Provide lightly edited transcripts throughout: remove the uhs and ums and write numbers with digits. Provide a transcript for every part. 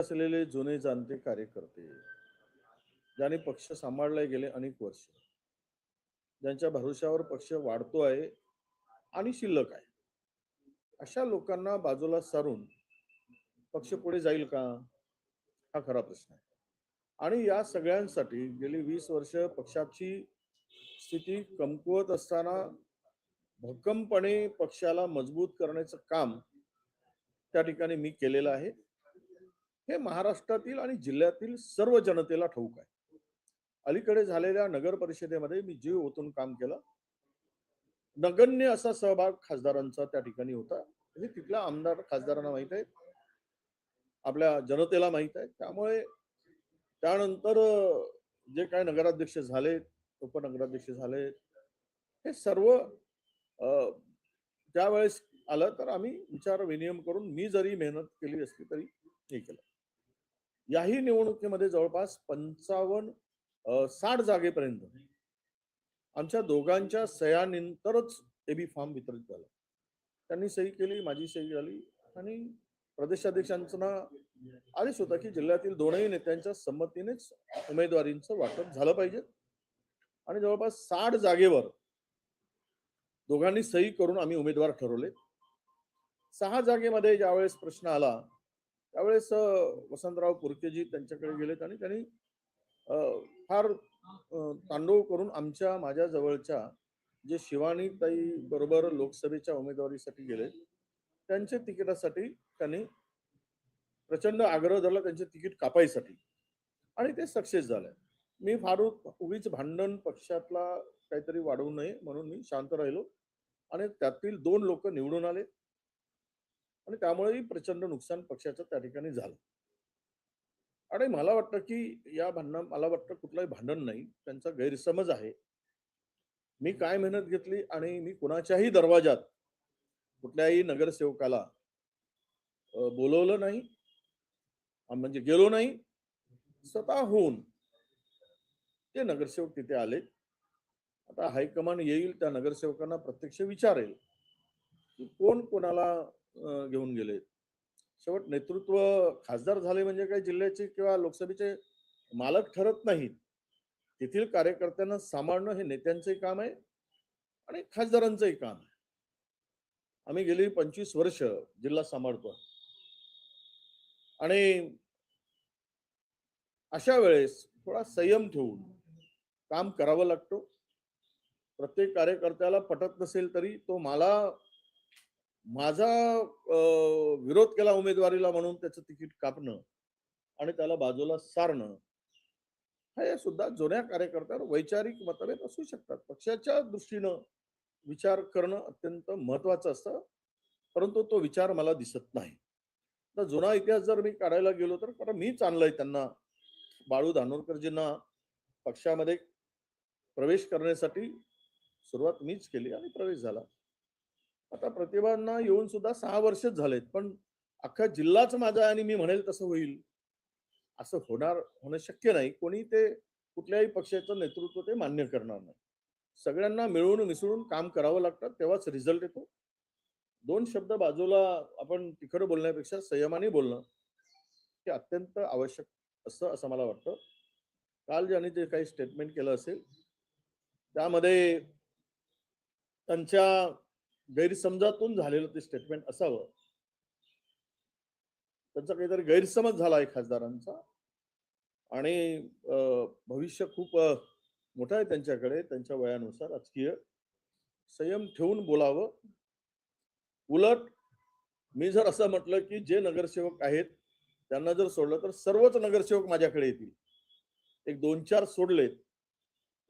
असलेले जुने जाणते कार्यकर्ते ज्यांनी पक्ष सांभाळले गेले अनेक वर्ष, ज्यांच्या भरोश्यावर पक्ष वाढतो आहे आणि शिल्लक आहे, अशा लोकांना बाजूला सारून पक्ष पुढे जाईल का? हा खरा प्रश्न आहे. आणि या सगळ्यांसाठी गेली 20 वर्ष पक्षाची स्थिती कमकुवत असताना भक्कमपणे पक्षाला मजबूत करण्याचं काम त्या ठिकाणी मी केलेलं आहे. हे महाराष्ट्रातील आणि जिल्ह्यातील सर्व जनतेला ठाऊक आहे. अलीकडे झालेल्या नगर परिषदेमध्ये मी जीव ओतून काम केलं. नगण्य असा सहभाग खासदारांचा त्या ठिकाणी होता. म्हणजे तिथल्या आमदार खासदारांना माहित आहे, आपल्या जनतेला माहित आहे. त्यामुळे त्यानंतर जे काय नगराध्यक्ष झाले, उपनगराध्यक्ष झाले, हे सर्व त्यावेळेस आलं तर आम्ही विचार विनिमय करून मी जरी मेहनत केली असती तरी हे केलं. याही निवडणुकीमध्ये जवळपास 60 जागेपर्यंत आमच्या दोघांच्या सह्यानंतरच एबी फॉर्म वितरित झाला. त्यांनी सही केली, माझी सही झाली आणि प्रदेशाध्यक्षांचा आदेश होता की जिल्ह्यातील दोनही नेत्यांच्या संमतीनेच उमेदवारींचं वाटप झालं पाहिजे. आणि जवळपास 60 जागेवर दोघांनी सही करून आम्ही उमेदवार ठरवले. 6 जागेमध्ये ज्यावेळेस प्रश्न आला त्यावेळेस वसंतराव पुरकेजी त्यांच्याकडे गेलेत आणि त्यांनी फार तांडव करून माझ्या जवळच्या जे शिवानीताई बरोबर लोकसभेच्या उमेदवारीसाठी गेले, त्यांच्या तिकिटासाठी त्यांनी प्रचंड आग्रह धरला त्यांचे तिकीट कापायसाठी आणि ते सक्सेस झालंय. मी फार उगीच भांडण पक्षातला काहीतरी वाढवू नये म्हणून मी शांत राहिलो आणि त्यातील 2 लोक निवडून आले आणि त्यामुळेही प्रचंड नुकसान पक्षाचं त्या ठिकाणी झालं. आणि मला वाटतं की मला वाटतं कुठलंही भांडण नाही, त्यांचा गैरसमज आहे. मी काय मेहनत घेतली आणि मी कुणाच्याही दरवाजात कुठल्याही नगरसेवकाला बोलवलं नाही, म्हणजे गेलो नाही. स्वतःहून ते नगरसेवक तिथे आले. आता हायकमांड येईल, त्या नगरसेवकांना प्रत्यक्ष विचारेल की कोण कोणाला घेऊन गेले. शेवट नेतृत्व खासदार झाले म्हणजे काही जिल्ह्याचे किंवा लोकसभेचे मालक ठरत नाहीत. तेथील कार्यकर्त्यांना सांभाळणं हे नेत्यांचंही काम आहे आणि खासदारांचंही काम आहे. आम्ही गेली 25 वर्ष जिल्हा सांभाळतो आणि अशा वेळेस थोडा संयम ठेवून काम करावं लागतं. प्रत्येक कार्यकर्त्याला पटत नसेल तरी तो माझा विरोध केला उमेदवारीला म्हणून त्याचं तिकीट कापणं आणि त्याला बाजूला सारणं, हे सुद्धा जुन्या कार्यकर्त्यावर वैचारिक मतभेद असू शकतात. पक्षाच्या दृष्टीनं विचार करणं अत्यंत महत्वाचं असतं, परंतु तो विचार मला दिसत नाही. तर जुना इतिहास जर मी काढायला गेलो तर कारण मीच आणलंय त्यांना, बाळू धानोरकरजींना पक्षामध्ये प्रवेश करण्यासाठी सुरुवात मीच केली आणि प्रवेश झाला. आता प्रतिभांना येऊन सुद्धा 6 वर्षच झालेत, पण अख्खा जिल्हाच माझा आणि मी म्हणेल तसं होईल असं होणं शक्य नाही. कोणी ते कुठल्याही पक्षाचं नेतृत्व ते मान्य करणार नाही. सगळ्यांना मिळून मिसळून काम करावं लागतं, तेव्हाच रिझल्ट येतो. 2 शब्द बाजूला आपण तिखट बोलण्यापेक्षा संयमाने बोलणं हे अत्यंत आवश्यक असतं असं मला वाटतं. काल ज्यांनी जे काही स्टेटमेंट केलं असेल त्यामध्ये त्यांच्या गैरसमजातून झालेलं ते स्टेटमेंट असावं. त्यांचा काहीतरी गैरसमज झाला आहे खासदारांचा आणि भविष्य खूप मोठं आहे त्यांच्याकडे, त्यांच्या वयानुसार राजकीय संयम ठेवून बोलावं. उलट मी जर असं म्हटलं की जे नगरसेवक आहेत त्यांना जर सोडलं तर सर्वच नगरसेवक माझ्याकडे येतील. एक 2-4 सोडलेत,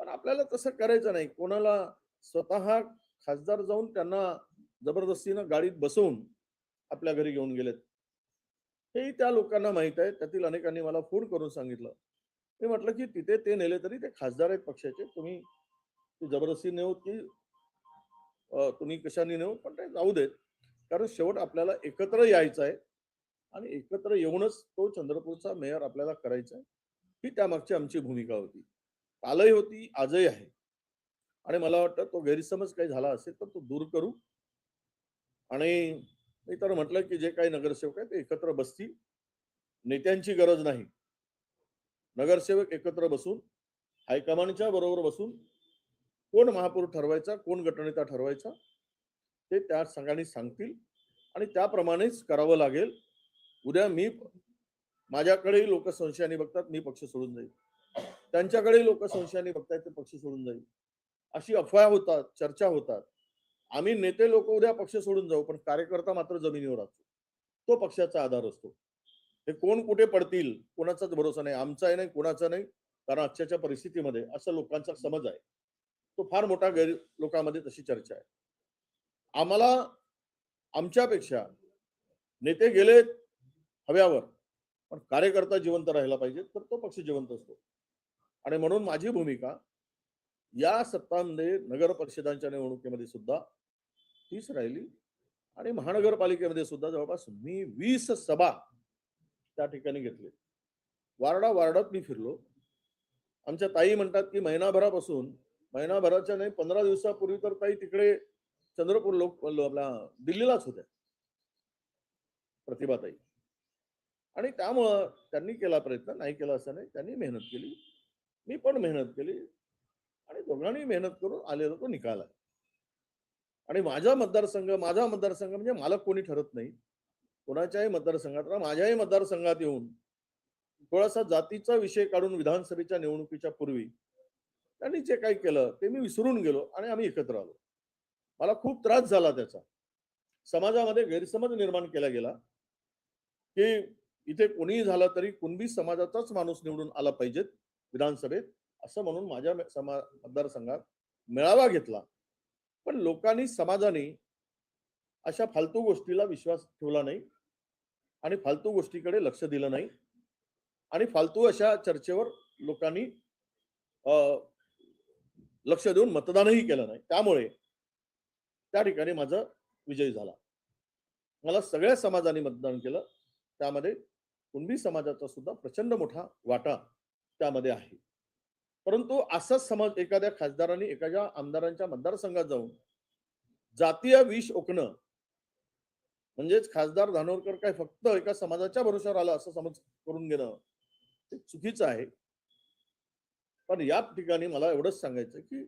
पण आपल्याला तसं करायचं नाही. कोणाला स्वतः खासदार जाऊन त्यांना जबरदस्तीनं गाडीत बसवून आपल्या घरी घेऊन गेलेत, हेही त्या लोकांना माहित आहे. त्यातील अनेकांनी मला फोन करून सांगितलं. मी म्हटलं की तिथे ते नेले तरी ते खासदार आहेत पक्षाचे, तुम्ही जबरदस्ती नेऊ की तुम्ही कशाने नेऊ, पण ते जाऊ देत. कारण शेवट आपल्याला एकत्र यायचं आहे आणि एकत्र येऊनच तो चंद्रपूरचा मेयर आपल्याला करायचा आहे, ही त्यामागची आमची भूमिका होती. कालही होती, आजही आहे. आणि मला वाटतं तो गैरसमज काही झाला असेल तर तो दूर करू. आणि मी तर म्हटलं की जे काही नगरसेवक आहेत ते एकत्र बसतील नेत्यांची गरज नाही. नगरसेवक एकत्र बसून हायकमांडच्या बरोबर बसून कोण महापौर ठरवायचा, कोण गटनेता ठरवायचा, ते त्या संघाने सांगतील आणि त्याप्रमाणेच करावं लागेल. उद्या माझ्याकडेही लोक संशयाने बघतात, मी पक्ष सोडून जाईल. त्यांच्याकडेही लोक संशयाने बघतायत, ते पक्ष सोडून जाईल. अशी अफवा होतात, चर्चा होतात. आम्ही नेते लोक उद्या पक्ष सोडून जाऊ, पण कार्यकर्ता मात्र जमिनीवर असतो. तो पक्षाचा आधार असतो. हे कोण कुठे पडतील कोणाचाच भरोसा नाही, आमचाही नाही, कोणाचा नाही. कारण आजच्या परिस्थितीमध्ये असं लोकांचा समज आहे, तो फार मोठा गैर लोकांमध्ये तशी चर्चा आहे. आम्हाला आमच्यापेक्षा नेते गेलेत हव्यावर, पण कार्यकर्ता जिवंत राहिला पाहिजे, तर तो पक्ष जिवंत असतो. आणि म्हणून माझी भूमिका या सत्तांमध्ये नगर परिषदांच्या निवडणुकीमध्ये सुद्धा तीच राहिली आणि महानगरपालिकेमध्ये सुद्धा जवळपास मी 20 सभा त्या ठिकाणी घेतली. वार्डात मी फिरलो. आमच्या ताई म्हणतात की महिनाभराच्या नाही 15 दिवसापूर्वी तर ताई तिकडे चंद्रपूर आपला दिल्लीलाच होत्या, प्रतिभाताई. आणि त्यामुळं त्यांनी केला प्रयत्न, नाही केला असं नाही, त्यांनी मेहनत केली, मी पण मेहनत केली आणि दोघांनी मेहनत करून आलेला तो निकाल आहे. आणि माझा मतदारसंघ म्हणजे मला कोणी ठरत नाही. कोणाच्याही मतदारसंघात, माझ्याही मतदारसंघात येऊन थोडासा जातीचा विषय काढून विधानसभेच्या निवडणुकीच्या पूर्वी त्यांनी जे काही केलं ते मी विसरून गेलो आणि आम्ही एकत्र आलो. मला खूप त्रास झाला त्याचा. समाजामध्ये गैरसमज निर्माण केला गेला की इथे कोणीही झालं तरी कुणबी समाजाचाच माणूस निवडून आला पाहिजेत विधानसभेत, असं म्हणून माझ्या मतदारसंघात मेळावा घेतला. पण लोकांनी, समाजाने अशा फालतू गोष्टीला विश्वास ठेवला नाही आणि फालतू गोष्टीकडे लक्ष दिलं नाही आणि फालतू अशा चर्चेवर लोकांनी लक्ष देऊन मतदानही केलं नाही. त्यामुळे त्या ठिकाणी माझा विजय झाला. मला सगळ्या समाजाने मतदान केलं. त्यामध्ये कुणबी समाजाचा सुद्धा प्रचंड मोठा वाटा त्यामध्ये आहे. परंतु असाच समज एखाद्या खासदारांनी एखाद्या आमदारांच्या मतदारसंघात जाऊन जातीय विष ओकणं, म्हणजेच खासदार धानोरकर काय फक्त एका समाजाच्या भरोशावर आला असं समज करून घेणं ते चुकीचं आहे. पण या ठिकाणी मला एवढंच सांगायचं की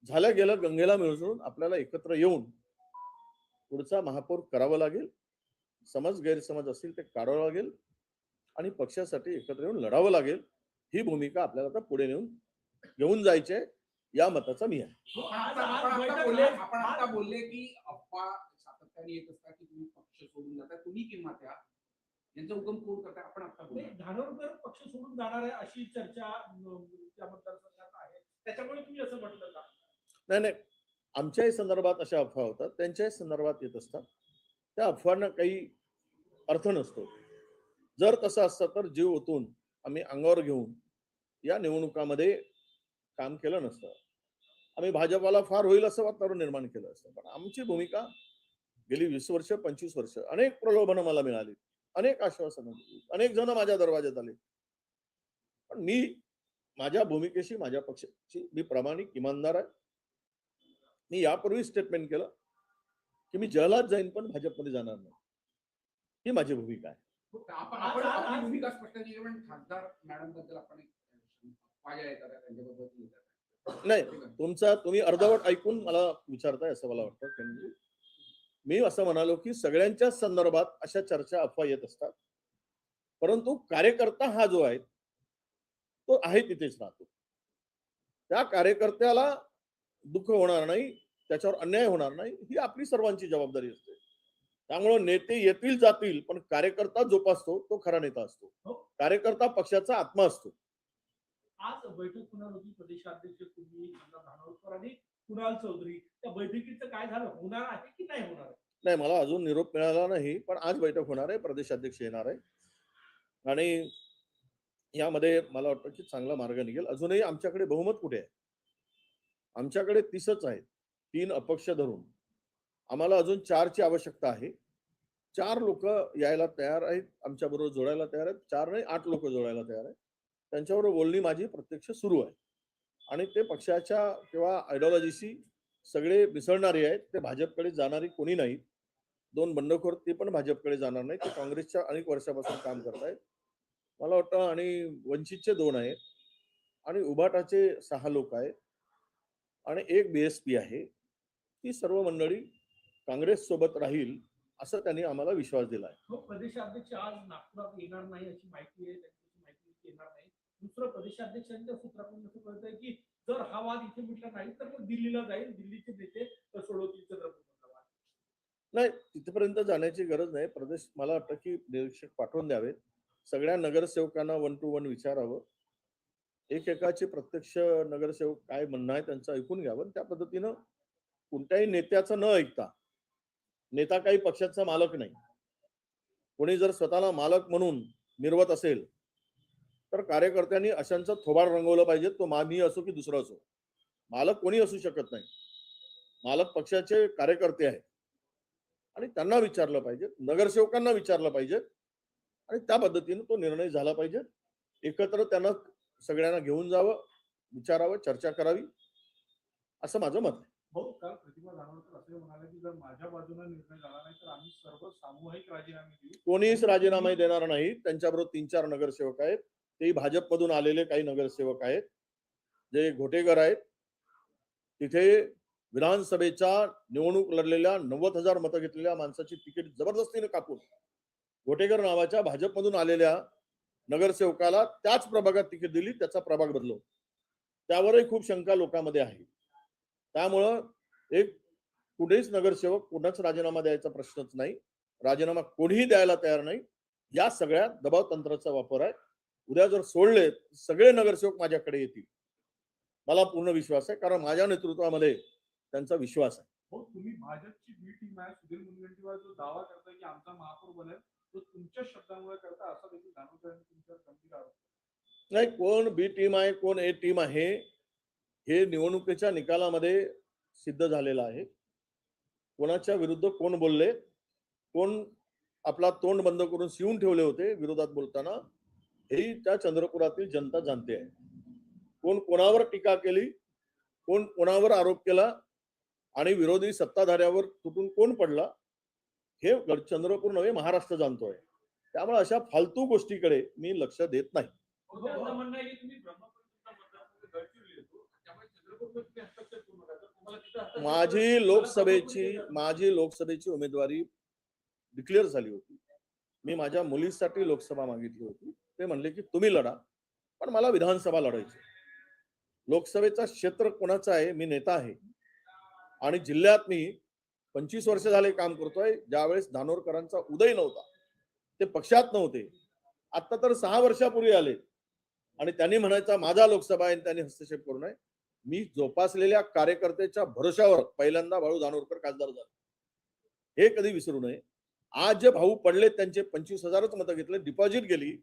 झालं गेलं गंगेला मिळून आपल्याला एकत्र येऊन पुढचा महापौर करावा लागेल. समज गैरसमज असतील ते काढावं लागेल आणि पक्षासाठी एकत्र येऊन लढावं लागेल. ही भूमिका आपल्याला आता पुढे घेऊन जायची आहे, या मताचा मी आहे. आपण आता बोलले की अफवा सातत्याने येत असतात की तुम्ही पक्ष सोडून जाता, तुम्ही किंवा त्या यांचा उगम कोण करताय, आपण आता बोलले धानोरकर पक्ष सोडून जाणार आहे अशी चर्चा त्या मतदारसंघात आहे, त्याच्यामुळे तुम्ही असं म्हटलं का? नाही, आमच्याही संदर्भात अशा अफवा होतात, त्यांच्याही संदर्भात येत असतात. त्या अफवांना काही अर्थ नसतो. जर तसं असतं तर जीव ओतून आम्ही अंगावर घेऊन या निवडणुकामध्ये काम केलं नसतं. आम्ही भाजपाला फार होईल असं वातावरण निर्माण केलं असतं. पण आमची भूमिका गेली 20 वर्ष 25 वर्ष अनेक प्रलोभनं मला मिळाली, अनेक आश्वासनं, अनेक जण माझ्या दरवाज्यात आले. पण मी माझ्या भूमिकेशी, माझ्या पक्षाची मी प्रामाणिक इमानदार आहे. मी यापूर्वी स्टेटमेंट केलं की मी जहालात जाईन पण भाजपमध्ये जाणार नाही. ही माझी भूमिका आहे. आपण भूमिका स्पष्ट केली, पण खासदार मॅडम बद्दल आपण नाही, तुम्ही अर्धवट ऐकून मला विचारताय असं मला वाटतं. मी असं म्हणालो की सगळ्यांच्या संदर्भात अशा चर्चा, अफवा येत असतात, परंतु कार्यकर्ता हा जो आहे तो आहे तिथेच राहतो. त्या कार्यकर्त्याला दुःख होणार नाही, त्याच्यावर अन्याय होणार नाही, ही आपली सर्वांची जबाबदारी असते. त्यामुळे नेते येतील जातील, पण कार्यकर्ता जोपासतो तो खरा नेता असतो. कार्यकर्ता पक्षाचा आत्मा असतो. आज बैठक होणार होती, प्रदेशाध्यक्ष तुम्ही, धानोरकर आणि कुणाल चौधरी, त्या बैठकीचं काय झालं, होणार आहे की नाही होणार? नाही, मला अजून निरोप मिळाला नाही, पण आज बैठक होणार आहे, प्रदेशाध्यक्ष येणार आहे आणि यामध्ये मला वाटतं की चांगला मार्ग निघेल. अजूनही आमच्याकडे बहुमत कुठे आहे? आमच्याकडे 30च आहे, 3 अपक्ष धरून. आम्हाला अजून 4ची आवश्यकता आहे. 4 लोक यायला तयार आहेत, आमच्या बरोबर जोडायला तयार आहेत. 4 नाही 8 लोक जोडायला तयार आहेत. त्यांच्याबरोबर बोलणी माझी प्रत्यक्ष सुरू आहे आणि ते पक्षाच्या किंवा आयडिओलॉजीशी सगळे मिसळणारे आहेत. ते भाजपकडे जाणारी कोणी नाही. 2 बंडखोर ते पण भाजपकडे जाणार नाही. ते काँग्रेसच्या अनेक वर्षापासून काम करतायत. मला वाटतं आणि वंचितचे 2 आहेत आणि उभाटाचे 6 लोक आहेत आणि एक बीएसपी आहे. ती सर्व मंडळी काँग्रेस सोबत राहील असं त्यांनी आम्हाला विश्वास दिला आहे. तो प्रदेशाध्यक्ष आज नागपुरात येणार नाही अशी माहिती आहे, त्यांची माहिती येणार नाही. दुसरं प्रदेशाध्यक्षांच्या सूत्राकडून असं कळतंय की जर हा वाद इथे मिटला नाही तर मग दिल्लीला जाईल, दिल्लीचे नेते सोडवतील चंद्रपूरचा वाद. नाही, तिथपर्यंत जाण्याची गरज नाही. प्रदेश मला वाटतं की निरीक्षक पाठवून द्यावेत. सगळ्या नगरसेवकांना 1 to 1 विचारावं. एकेकाचे प्रत्यक्ष नगरसेवक काय म्हणणं आहे त्यांचं ऐकून घ्यावं आणि त्या पद्धतीनं कोणत्याही नेत्याचं न ऐकता, नेता काही पक्षाचा मालक नाही. कोणी जर स्वतःला मालक म्हणून मिरवत असेल तर कार्यकर्त्यांनी अशांचं थोबाड रंगवलं पाहिजे. तो मी असो की दुसरा असो. मालक कोणी असू शकत नाही. मालक पक्षाचे कार्यकर्ते आहेत आणि त्यांना विचारलं पाहिजे, नगरसेवकांना विचारलं पाहिजे आणि त्या पद्धतीने तो निर्णय झाला पाहिजे. एकत्र त्यांना सगळ्यांना घेऊन जावं, विचारावं, चर्चा करावी असं माझं मत आहे. भाऊ, काल प्रतिभा दानोळकर असे म्हणाले की जर माझ्या बाजूने निर्णय झाला नाही तर आम्ही सर्व सामूहिक राजीनामे देऊ. कोणीच राजीनामा देणार नाही. त्यांच्याबरोबर 3-4 नगरसेवक आहेत. तेही भाजपमधून आलेले काही नगरसेवक आहेत जे घोटेकर आहेत. तिथे विधानसभेच्या निवडणूक लढलेल्या 90,000 मतं घेतलेल्या माणसाची तिकीट जबरदस्तीने कापून घोटेकर नावाच्या भाजपमधून आलेल्या नगरसेवकाला त्याच प्रभागात तिकीट दिली, त्याचा प्रभाग बदलवला. त्यावरही खूप शंका लोकांमध्ये आहे. त्यामुळं एक कुठेच नगरसेवक कोणाच राजीनामा द्यायचा प्रश्नच नाही. राजीनामा कोणीही द्यायला तयार नाही. या सगळ्या दबाव तंत्राचा वापर आहे. उद्या जर सोडले सगळे नगरसेवक माझ्याकडे येतील. मला पूर्ण विश्वास आहे, कारण माझ्या नेतृत्वामध्ये त्यांचा विश्वास आहे. हो, तुम्ही भाजपची बी टीम आहे, सुधीर मुनगंटीवार जो दावा करताय की आमचा महापौर बनेल तो तुमच्या शब्दांमुळे करता, असा देखील दानोळकरांनी तुमच्यावर गंभीर आरोप केला. नाही, कोण बी टीम आहे कोण ए टीम आहे हे निवडणुकीच्या निकालामध्ये सिद्ध झालेलं आहे. कोणाच्या विरुद्ध कोण बोलले, कोण आपला तोंड बंद करून शिवून ठेवले होते विरोधात बोलताना, हे त्या चंद्रपुरातील जनता जाणते आहे. कोण कोणावर टीका केली, कोण कोणावर आरोप केला आणि विरोधी सत्ताधाऱ्यावर तुटून कोण पडला, हे चंद्रपूर नव्हे महाराष्ट्र जाणतोय. त्यामुळे अशा फालतू गोष्टीकडे मी लक्ष देत नाही. त्यांचं म्हणणं आहे की तुम्ही ब्रह्मपुरीचा मतदारसंघ गडचिरोली येतो, त्यामुळे चंद्रपूरमध्ये तुम्ही हस्तक्षेप करू नका. जर तुम्हाला तिथं हस्तक्षेप माझी लोकसभेची उमेदवारी डिक्लेअर झाली होती. मी माझ्या मुलीसाठी लोकसभा मागितली होती. ते म्हणले की तुम्ही लढा, पण मला विधानसभा लढायची. लोकसभेचा क्षेत्र कोणाचा आहे, मी नेता आहे आणि जिल्ह्यात मी 25 वर्ष झाले काम करतोय. ज्यावेळेस दानोरकरांचा उदय नव्हता, ते पक्षात नव्हते, आता तर 6 वर्षापूर्वी आले आणि त्यांनी म्हणायचा माझा लोकसभा आहे, त्यांनी हस्तक्षेप करू नये. मी जोपासलेल्या कार्यकर्त्याच्या भरोशावर पहिल्यांदा भाऊ दानोरकर खासदार झाले, हे कधी विसरू नये. आज जे भाऊ पडले त्यांचे 25,000च मतं घेतले, डिपॉझिट गेली.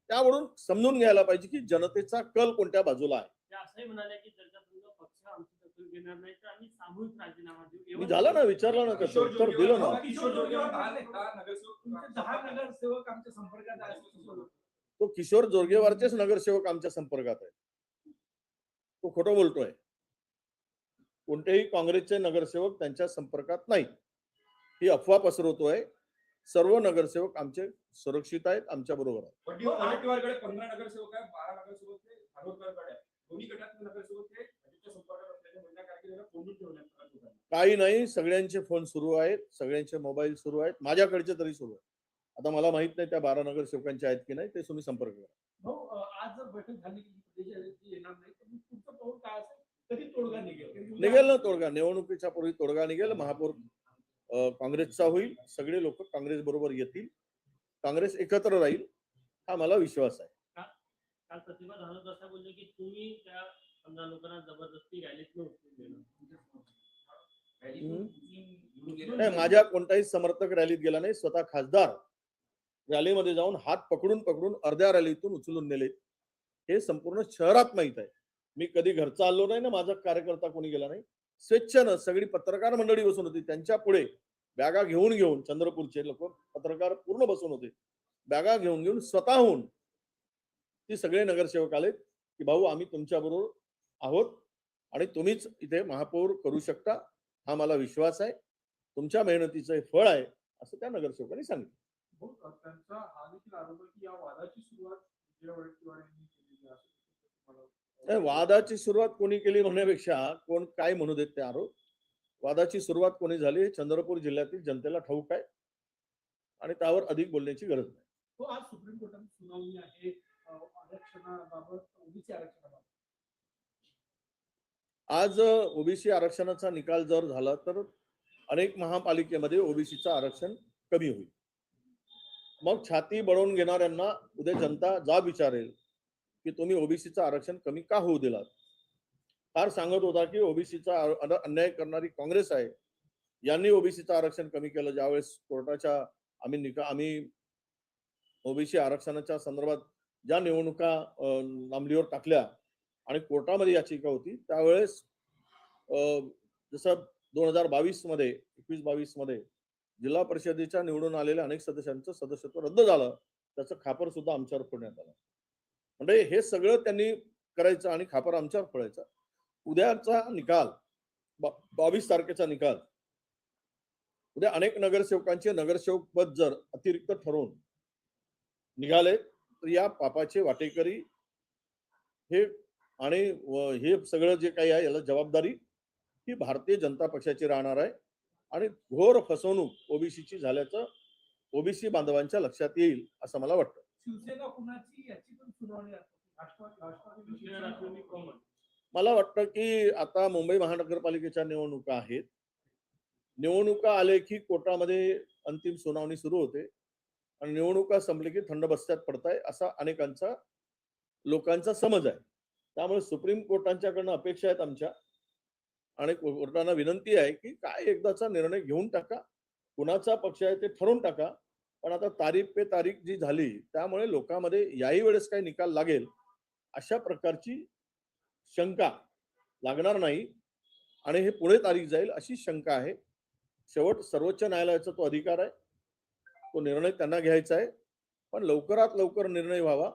त्यावरून समजून घ्यायला पाहिजे की जनतेचा कल कोणत्या बाजूला आहे. ते असंही म्हणाले की जर का तुमचा पक्ष आमची दखल घेणार नाही तर आम्ही सामूहिक राजीनामा देऊ. मी झालं ना, विचारलं ना, कसं उत्तर दिलं ना. किशोर जोरगेवार तुमचे 10 नगरसेवक आमच्या संपर्कात आहेत असं बोलतो. तो किशोर जोरगेवारचेच नगरसेवक आमच्या संपर्कात आहेत. तो खोटं बोलतोय. कोणतेही काँग्रेसचे नगरसेवक त्यांच्या संपर्कात नाही, ही अफवा पसरवतोय. सर्व नगरसेवक आमचे सुरक्षित आहेत, आमच्या बरोबर आहेत. वडेट्टीवारकडे 15 नगरसेवक आहेत, 12 नगरसेवक हे दानोळकरकडे आहेत. दोन्ही गटातले नगरसेवक हे भाजपच्या संपर्कात असल्याचे म्हणण्या कार्यकर्त्यांना कोंडून ठेवण्यात आलं. काही नाही, सगळ्यांचे फोन सुरू आहेत, सगळ्यांचे मोबाईल सुरू आहेत, माझ्याकडचे तरी सुरू आहेत. आता मला माहित नाही त्या 12 नगरसेवकांचे आहेत की नाही, ते तुम्ही संपर्क करा. भाऊ, आज जर बैठक झाली की प्रदेशाध्यक्ष येणार नाही तर मग पुढचं पाऊल काय असेल, कधी तोडगा निघेल ना तोडगा. निवडणुकीच्या पूर्वी तोडगा निघेल. महापौर काँग्रेसचा होईल. सगळे लोक काँग्रेस बरोबर येतील. काँग्रेस एकत्र राहील, हा मला विश्वास आहे. काल प्रतिभा दानोळकर असं बोलले की तुम्ही त्या 15 लोकांना जबरदस्ती रॅलीतून उचलून देणार. नाही, माझ्या कोणताही समर्थक रॅलीत गेला नाही. स्वतः खासदार रॅलीमध्ये जाऊन हात पकडून पकडून अर्ध्या रॅलीतून उचलून नेले. हे संपूर्ण शहरात माहित आहे. मी कधी घरचा आलो नाही ना, माझा कार्यकर्ता कोणी गेला नाही. स्वेच्छेनं सगळी पत्रकार मंडळी बसून होती. त्यांच्या पुढे बॅगा घेऊन घेऊन चंद्रपूरचे लोक पत्रकार पूर्ण बसून होते. बॅगा घेऊन घेऊन स्वतःहून ती सगळे नगरसेवक आले की भाऊ आम्ही तुमच्या बरोबर आहोत आणि तुम्हीच इथे महापौर करू शकता, हा मला विश्वास आहे. तुमच्या मेहनतीचं हे फळ आहे असं त्या नगरसेवकांनी सांगितलं. हो, त्यांचा हा देखील आरोप आहे की या वादाची सुरुवात विजय वडेट्टीवार यांनी केलेली आहे, असं तुम्हाला नाही, वादाची सुरुवात कोणी केली म्हणण्यापेक्षा कोण काय म्हणू देत ते आरोप. वादाची सुरुवात कोणी झाली हे चंद्रपूर जिल्ह्यातील जनतेला ठाऊक आहे आणि त्यावर अधिक बोलण्याची गरज नाही. हो, आज सुप्रीम कोर्टात सुनावणी आहे आरक्षणाबाबत, ओबीसी आरक्षणाबाबत. आज ओबीसी आरक्षणाचा निकाल जर झाला तर अनेक महापालिकेमध्ये ओबीसीचं आरक्षण कमी होईल. मग छाती बळवून घेणाऱ्यांना उद्या जनता जाब विचारेल की तुम्ही ओबीसीचं आरक्षण कमी का होऊ दिलात. फार सांगत होता की ओबीसीचा अन्याय करणारी काँग्रेस आहे, यांनी ओबीसीचं आरक्षण कमी केलं. ज्यावेळेस कोर्टाच्या आम्ही ओबीसी आरक्षणाच्या संदर्भात ज्या निवडणुका लांबणीवर टाकल्या आणि कोर्टामध्ये याचिका होती त्यावेळेस जसं 2022 मध्ये 21-22 मध्ये जिल्हा परिषदेच्या निवडून आलेल्या अनेक सदस्यांचं सदस्यत्व रद्द झालं, त्याचं खापर सुद्धा आमच्यावर फोडण्यात आलं. म्हणजे हे सगळं त्यांनी करायचं आणि खापर आमच्यावर फोडायचं. उद्याचा निकाल 22 तारखेचा निकाल, उद्या अनेक नगरसेवकांचे नगरसेवक पद जर अतिरिक्त ठरवून निघाले तर या पापाचे वाटेकरी हे आणि हे सगळं जे काही आहे याला जबाबदारी ही भारतीय जनता पक्षाची राहणार आहे आणि घोर फसवणूक ओबीसीची झाल्याचं ओबीसी बांधवांच्या लक्षात येईल असं मला वाटतं. शिवसेना कुणाची याची पण सुनावणी आहे. राष्ट्रवादी राष्ट्रवादी कॉमन. मला वाटतं की आता मुंबई महानगरपालिकेच्या निवडणुका आहेत. निवडणुका आले की कोर्टामध्ये अंतिम सुनावणी सुरू होते आणि निवडणुका संपले की थंड बस्त्यात पडताय असा अनेकांचा लोकांचा समज आहे. त्यामुळे सुप्रीम कोर्टांच्याकडनं अपेक्षा आहेत आमच्या आणि कोर्टांना विनंती आहे की काय एकदाचा निर्णय घेऊन टाका, कुणाचा पक्ष आहे ते ठरवून टाका. पण आता तारीख पे तारीख जी झाली त्यामुळे लोकांमध्ये याही वेळेस काही निकाल लागेल अशा प्रकारची शंका लागणार नाही आणि हे पुढे तारीख जाईल अशी शंका आहे. शेवट सर्वोच्च न्यायालयाचा तो अधिकार आहे, तो निर्णय त्यांना घ्यायचा आहे, पण लवकरात लवकर निर्णय व्हावा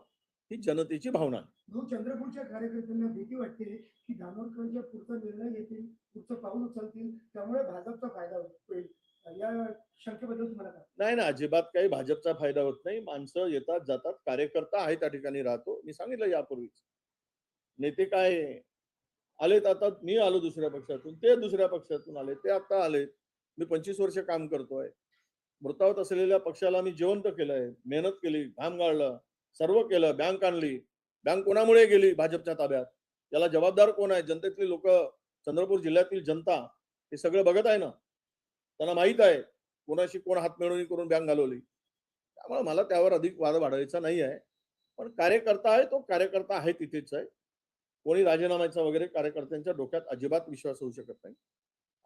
ही जनतेची भावना आहे. चंद्रपूरच्या कार्यकर्त्यांना भीती वाटते की दानोरकरांच्या पुढचा निर्णय घेतील, पुढचं पाऊल उचलतील, त्यामुळे भाजपचा फायदा होईल. या शंकेबद्दल तुम्हाला काय? नाही ना, अजिबात काही भाजपचा फायदा होत नाही. माणसं येतात जातात, कार्यकर्ता आहे त्या ठिकाणी राहतो. मी सांगितलं यापूर्वीच, नेते काय आलेत, आता मी आलो दुसऱ्या पक्षातून, ते दुसऱ्या पक्षातून आले, ते आता आले. मी 25 वर्ष काम करतोय. मृतावत असलेल्या पक्षाला मी जिवंत केलंय, मेहनत केली, घाम गाळलं, सर्व केलं. बँक आणली, बँक कोणामुळे गेली? भाजपच्या ताब्यात. त्याला जबाबदार कोण आहे? जनतेतली लोक, चंद्रपूर जिल्ह्यातील जनता हे सगळं बघत आहे ना. त्यांना माहित आहे कोणाशी कोण हातमिळवणी करून बँक घालवली. त्यामुळे मला त्यावर अधिक वाद वाढवायचा नाही आहे. पण कार्यकर्ता आहे तो कार्यकर्ता आहे तिथेच आहे. कोणी राजीनाम्याचा वगैरे कार्यकर्त्यांच्या डोक्यात अजिबात विश्वास होऊ शकत नाही.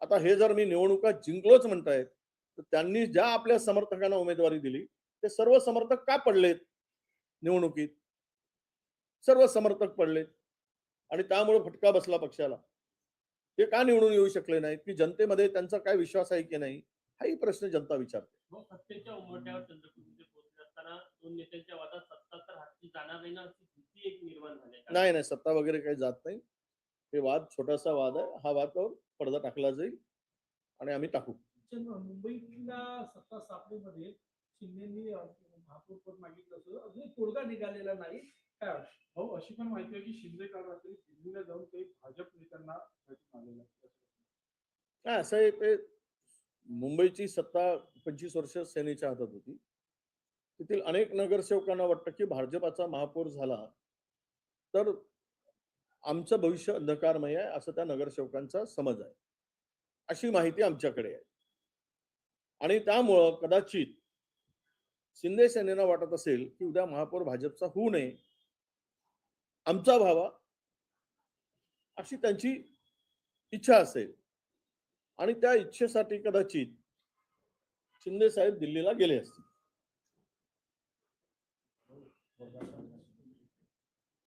आता हे जर मी निवडणुका जिंकलोच म्हणतायत तर त्यांनी ज्या आपल्या समर्थकांना उमेदवारी दिली ते सर्व समर्थक का पडलेत निवडणुकीत? सर्व समर्थक पडलेत आणि त्यामुळे फटका बसला पक्षाला. ते का निवडून येऊ शकले नाहीत? की जनतेमध्ये त्यांचा काय विश्वास आहे की नाही हाही प्रश्न जनता विचारते. मग सत्तेच्या उंबरठ्यावर चंद्रपूरमध्ये पोहोचले असताना दोन नेत्यांच्या वादात सत्ता तर हाती जाणार नाही ना अशी भीती एक निर्माण झाली आहे. नाही नाही, सत्ता वगैरे काही जात नाही. हे वाद छोटासा वाद आहे. हा वादावर पडदा टाकला जाईल आणि आम्ही टाकू. मुंबईतल्या सत्ता स्थापनेमध्ये शिंदेनी महापौर पद मागितलं असं अजून तोडगा निघालेला नाही. काय वाटतं? हो, अशी पण माहिती आहे की शिंदे काल रात्री दिल्लीला जाऊन काही भाजप नेत्यांना भेटून आलेले आहेत. काय असं आहे, ते मुंबईची सत्ता 25 वर्ष सेनेच्या हातात होती. तेथील अनेक नगरसेवकांना वाटतं की भाजपाचा महापौर झाला तर आमचं भविष्य अंधकारमय आहे असं त्या नगरसेवकांचा समज आहे. अशी माहिती आमच्याकडे आहे आणि त्यामुळं कदाचित शिंदे सेनेला वाटत असेल की उद्या महापौर भाजपचा होऊ नये, आमचा व्हावा अशी त्यांची इच्छा असेल आणि त्या इच्छेसाठी कदाचित शिंदे साहेब दिल्लीला गेले असतील.